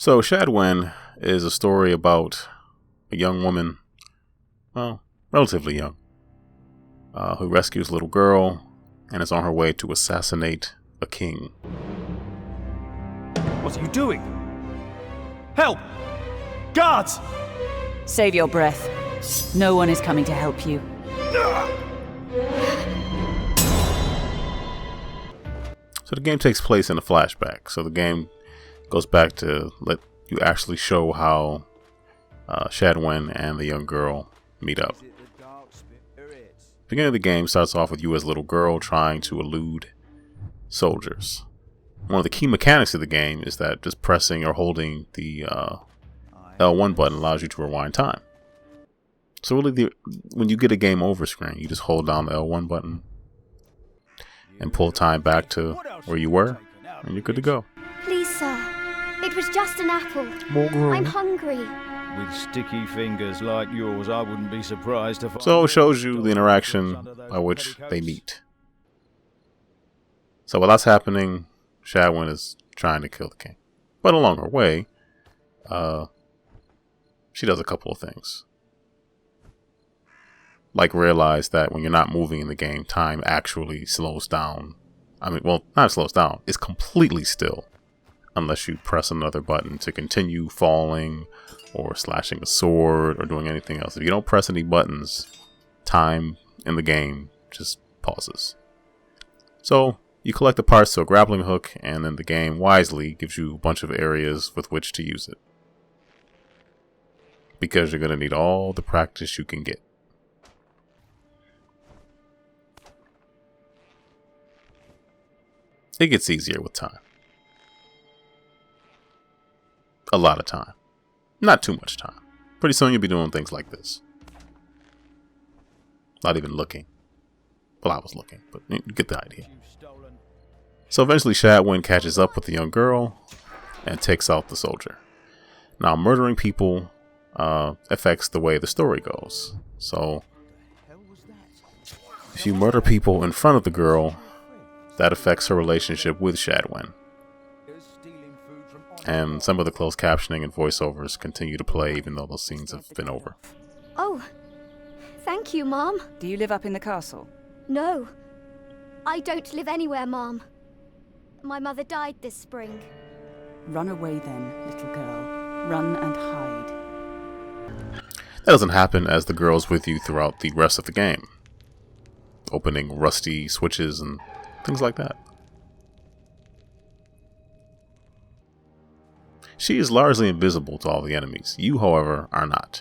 So Shadwen is a story about a young woman, well, relatively young, who rescues a little girl and is on her way to assassinate a king. What are you doing? Help! Guards! Save your breath. No one is coming to help you. So the game takes place in a flashback. So the game goes back to let you actually show how Shadwen and the young girl meet up. The beginning of the game starts off with you as a little girl trying to elude soldiers. One of the key mechanics of the game is that just pressing or holding the L1 button allows you to rewind time. So really, when you get a game over screen, you just hold down the L1 button and pull time back to where you were, and you're good to go. Please, sir. It was just an apple. I'm hungry. With sticky fingers like yours, I wouldn't be surprised if... So it shows you the interaction by which they meet. So while that's happening, Shadwen is trying to kill the king. But along her way, she does a couple of things. Like realize that when you're not moving in the game, time actually slows down. I mean, well, not slows down. It's completely still. Unless you press another button to continue falling or slashing a sword or doing anything else. If you don't press any buttons, time in the game just pauses. So you collect the parts to a grappling hook, and then the game wisely gives you a bunch of areas with which to use it. Because you're going to need all the practice you can get. It gets easier with time. A lot of time. Not too much time. Pretty soon you'll be doing things like this. Not even looking. Well, I was looking, but you get the idea. So eventually Shadwen catches up with the young girl and takes out the soldier. Now, murdering people affects the way the story goes. So if you murder people in front of the girl, that affects her relationship with Shadwen. And some of the closed captioning and voiceovers continue to play even though those scenes have been over. Oh, thank you, Mom. Do you live up in the castle? No, I don't live anywhere, Mom. My mother died this spring. Run away then, little girl. Run and hide. That doesn't happen as the girl's with you throughout the rest of the game. Opening rusty switches and things like that. She is largely invisible to all the enemies. You, however, are not.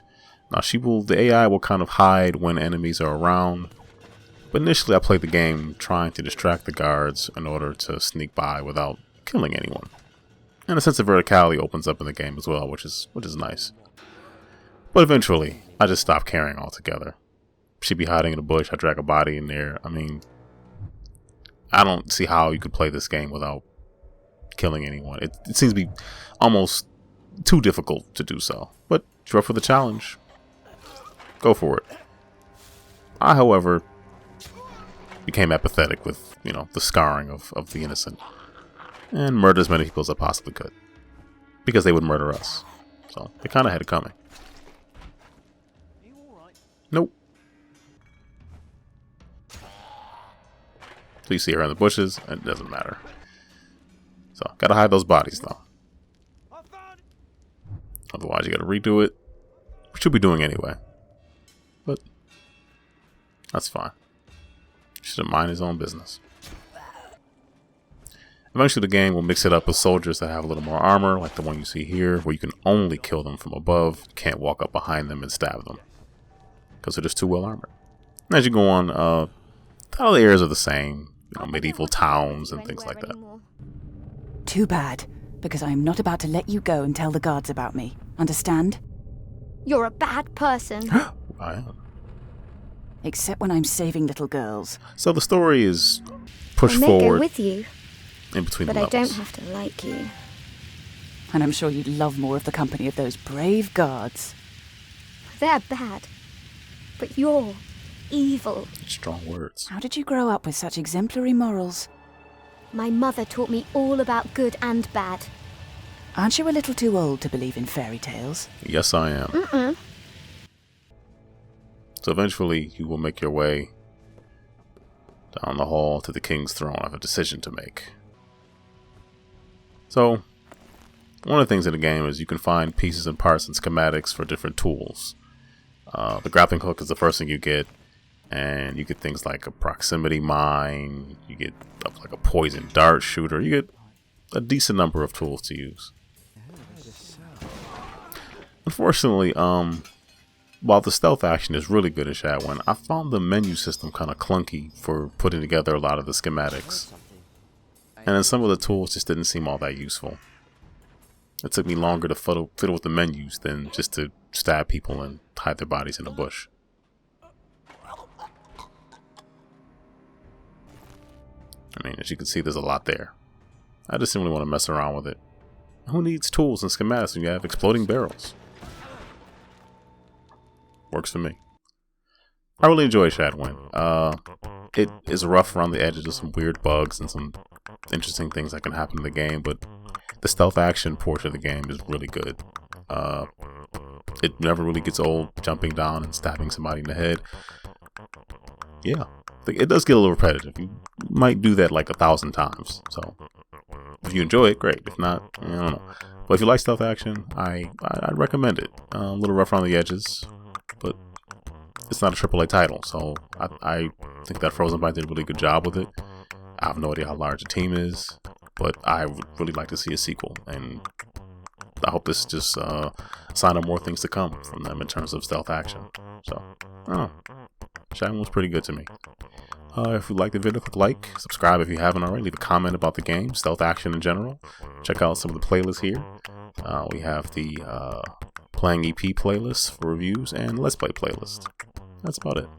Now, the AI will kind of hide when enemies are around. But initially, I played the game trying to distract the guards in order to sneak by without killing anyone. And a sense of verticality opens up in the game as well, which is nice. But eventually, I just stopped caring altogether. She'd be hiding in a bush, I drag a body in there. I mean, I don't see how you could play this game without killing anyone. It seems to be almost too difficult to do so. But if you're up for the challenge, go for it. I, however, became apathetic with, the scarring of the innocent. And murdered as many people as I possibly could. Because they would murder us. So, they kind of had it coming. Nope. So you see her in the bushes, and it doesn't matter. So, gotta hide those bodies, though. Otherwise, you gotta redo it. Which you'll be doing anyway. But, that's fine. Shouldn't mind his own business. Eventually, the game will mix it up with soldiers that have a little more armor, like the one you see here, where you can only kill them from above. You can't walk up behind them and stab them. Because they're just too well armored. And as you go on, all the areas are the same. Medieval towns and things like that. Too bad, because I am not about to let you go and tell the guards about me. Understand? You're a bad person. I am. Except when I'm saving little girls. So the story is pushed I may forward go with you, in between but the I levels. don't have to like you. And I'm sure you'd love more of the company of those brave guards. They're bad, but you're evil. Strong words. How did you grow up with such exemplary morals? My mother taught me all about good and bad. Aren't you a little too old to believe in fairy tales? Yes, I am. So eventually, you will make your way down the hall to the king's throne. I have a decision to make. So, one of the things in the game is you can find pieces and parts and schematics for different tools. The grappling hook is the first thing you get, and you get things like a proximity mine, you get like a poison dart shooter, you get a decent number of tools to use. Unfortunately, while the stealth action is really good in Shadwen, I found the menu system kind of clunky for putting together a lot of the schematics. And then some of the tools just didn't seem all that useful. It took me longer to fiddle with the menus than just to stab people and hide their bodies in a bush. I mean, as you can see, there's a lot there. I just didn't really want to mess around with it. Who needs tools and schematics when you have exploding barrels? Works for me. I really enjoy Shadwen. It is rough around the edges of some weird bugs and some interesting things that can happen in the game, but the stealth action portion of the game is really good. It never really gets old jumping down and stabbing somebody in the head. Yeah, it does get a little repetitive. You might do that like 1,000 times. So if you enjoy it, great. If not, I don't know. But if you like stealth action, I'd recommend it. A little rough around the edges, but it's not a AAA title, so I think that Frozenbyte did a really good job with it. I have no idea how large the team is, but I would really like to see a sequel, and I hope this is just a sign of more things to come from them in terms of stealth action. So, I don't know. Shadwen was pretty good to me. If you liked the video, click like, subscribe if you haven't already, leave a comment about the game, stealth action in general. Check out some of the playlists here. We have the Playing EP playlist for reviews and Let's Play playlist. That's about it.